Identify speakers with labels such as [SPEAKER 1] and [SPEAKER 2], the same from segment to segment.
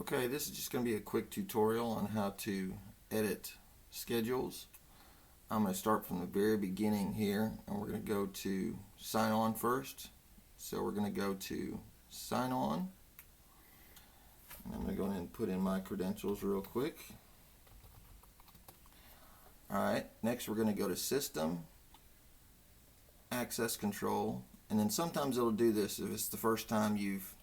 [SPEAKER 1] Okay, this is just going to be a quick tutorial on how to edit schedules. I'm going to start from the very beginning here, and we're going to go to sign on first. So we're going to go to sign on, and I'm going to go ahead and put in my credentials real quick. Alright, next we're going to go to System, Access Control, and then sometimes it'll do this if it's the first time you've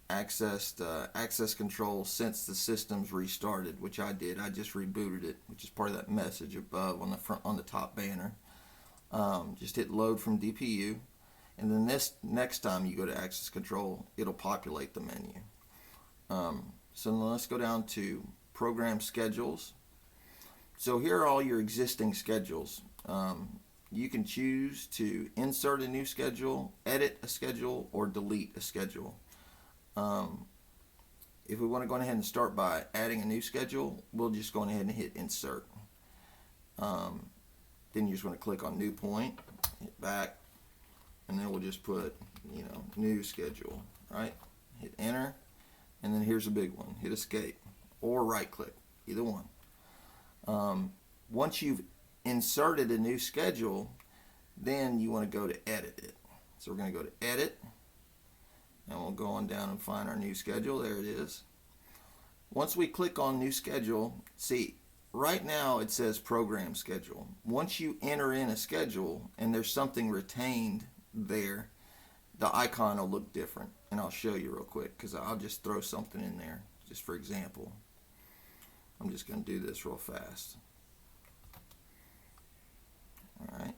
[SPEAKER 1] accessed access control since the system's restarted, which I did. I just rebooted it, which is part of that message above on the front on the top banner. Just hit load from DPU, and then this next time you go to access control, it'll populate the menu. So now let's go down to program schedules. So here are all your existing schedules. You can choose to insert a new schedule, edit a schedule, or delete a schedule. If we want to go ahead and start by adding a new schedule, we'll just go ahead and hit insert. Then you just want to click on new point, hit back, and then we'll just put, new schedule, right? Hit enter, and then here's a big one, hit escape or right click, either one. Once you've inserted a new schedule, then you want to go to edit it. So we're going to go to edit, and we'll go on down and find our new schedule. There it is. Once we click on new schedule, see, right now it says program schedule. Once you enter in a schedule and there's something retained there, the icon will look different. And I'll show you real quick, because I'll just throw something in there, just for example. I'm just going to do this real fast. Alright.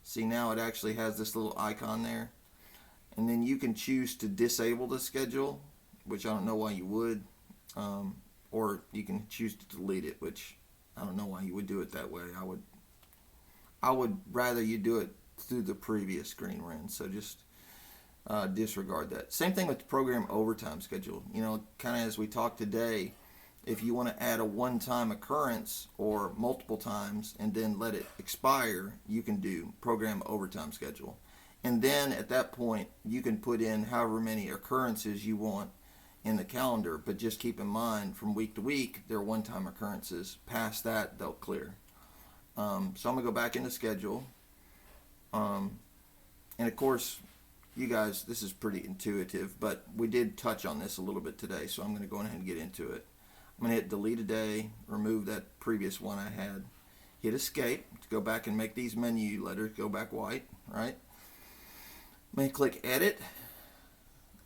[SPEAKER 1] See, now it actually has this little icon there. And then you can choose to disable the schedule, which I don't know why you would, or you can choose to delete it, which I don't know why you would do it that way. I would rather you do it through the previous screen we're in, so just disregard that. Same thing with the program overtime schedule. Kind of as we talked today, if you want to add a one-time occurrence or multiple times and then let it expire, you can do program overtime schedule. And then at that point, you can put in however many occurrences you want in the calendar, but just keep in mind from week to week, they're one-time occurrences. Past that, they'll clear. So I'm going to go back into schedule. And of course, you guys, this is pretty intuitive, but we did touch on this a little bit today, so I'm going to go ahead and get into it. I'm going to hit delete a day, remove that previous one I had, hit escape to go back and make these menu letters go back white, right? I'm going to click edit,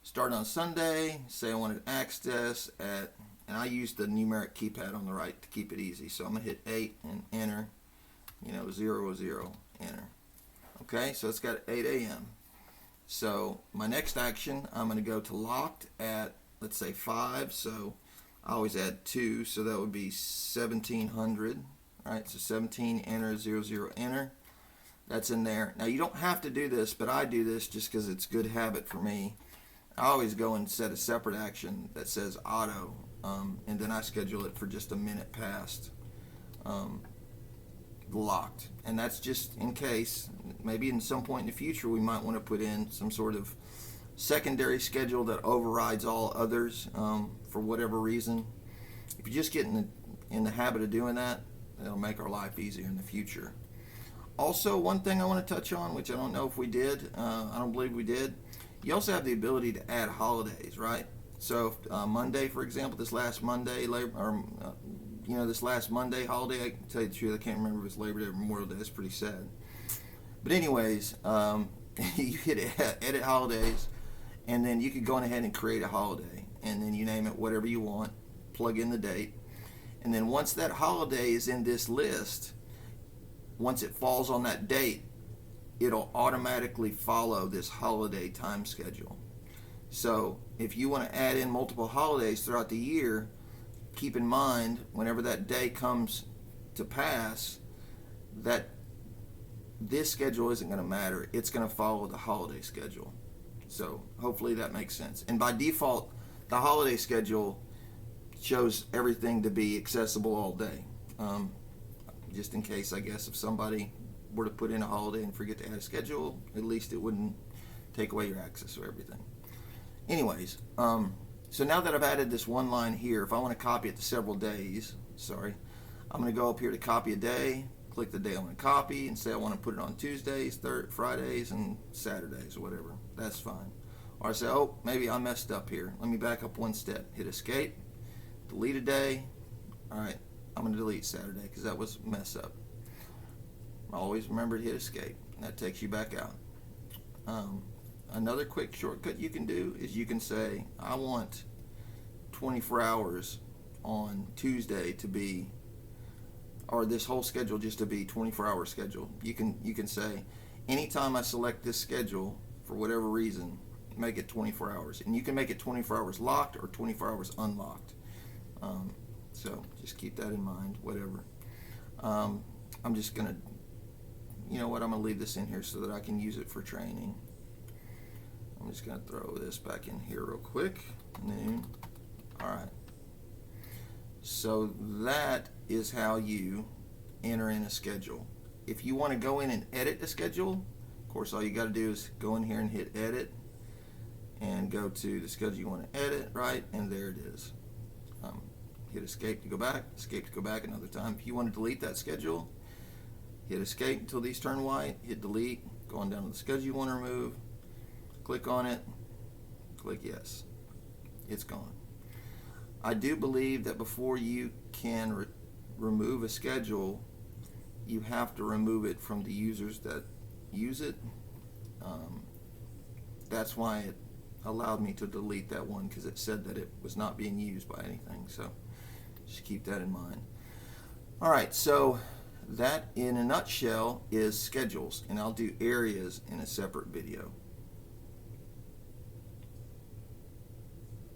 [SPEAKER 1] start on Sunday, say I wanted access at, and I use the numeric keypad on the right to keep it easy. So I'm going to hit 8 and enter, 0, 0, enter. Okay, so it's got 8 a.m. So my next action, I'm going to go to locked at, let's say 5, so I always add 2, so that would be 1700, right? So 17, enter, 0, 0, enter. That's in there. Now you don't have to do this, but I do this just because it's good habit for me. I always go and set a separate action that says auto, and then I schedule it for just a minute past locked. And that's just in case, maybe in some point in the future we might want to put in some sort of secondary schedule that overrides all others for whatever reason. If you just get in the habit of doing that, it'll make our life easier in the future. Also, one thing I want to touch on, which I don't know if we did, I don't believe we did, you also have the ability to add holidays, right? So Monday, for example, this last Monday, this last Monday holiday, I can tell you the truth, I can't remember if it's Labor Day or Memorial Day. That's pretty sad. But anyways, you hit edit holidays, and then you could go on ahead and create a holiday, and then you name it whatever you want, plug in the date, and then once that holiday is in this list, once it falls on that date, it'll automatically follow this holiday time schedule. So if you want to add in multiple holidays throughout the year, keep in mind whenever that day comes to pass, that this schedule isn't going to matter. It's going to follow the holiday schedule. So hopefully that makes sense. And by default, the holiday schedule shows everything to be accessible all day. Just in case, I guess, if somebody were to put in a holiday and forget to add a schedule, at least it wouldn't take away your access to everything. Anyways, So now that I've added this one line here, if I want to copy it to several days, I'm going to go up here to copy a day, click the day I want to copy, and say I want to put it on Tuesdays, Fridays, and Saturdays, or whatever. That's fine. Or I say, oh, maybe I messed up here. Let me back up one step. Hit escape, delete a day. All right, I'm going to delete Saturday because that was a mess up. Always remember to hit escape. That takes you back out. Another quick shortcut you can do is you can say, I want 24 hours on Tuesday to be, or this whole schedule just to be 24-hour schedule. You can say, anytime I select this schedule, for whatever reason, make it 24 hours. And you can make it 24 hours locked or 24 hours unlocked. So just keep that in mind, whatever. I'm just going to, you know what, I'm going to leave this in here so that I can use it for training. I'm just going to throw this back in here real quick. Noon. All right. So that is how you enter in a schedule. If you want to go in and edit the schedule, of course, all you got to do is go in here and hit edit and go to the schedule you want to edit, right? And there it is. Hit escape to go back another time. If you want to delete that schedule, hit escape until these turn white, hit delete, go on down to the schedule you want to remove, click on it, click yes. It's gone. I do believe that before you can remove a schedule, you have to remove it from the users that use it. That's why it allowed me to delete that one, because it said that it was not being used by anything. So just keep that in mind. All right, so that in a nutshell is schedules, and I'll do areas in a separate video.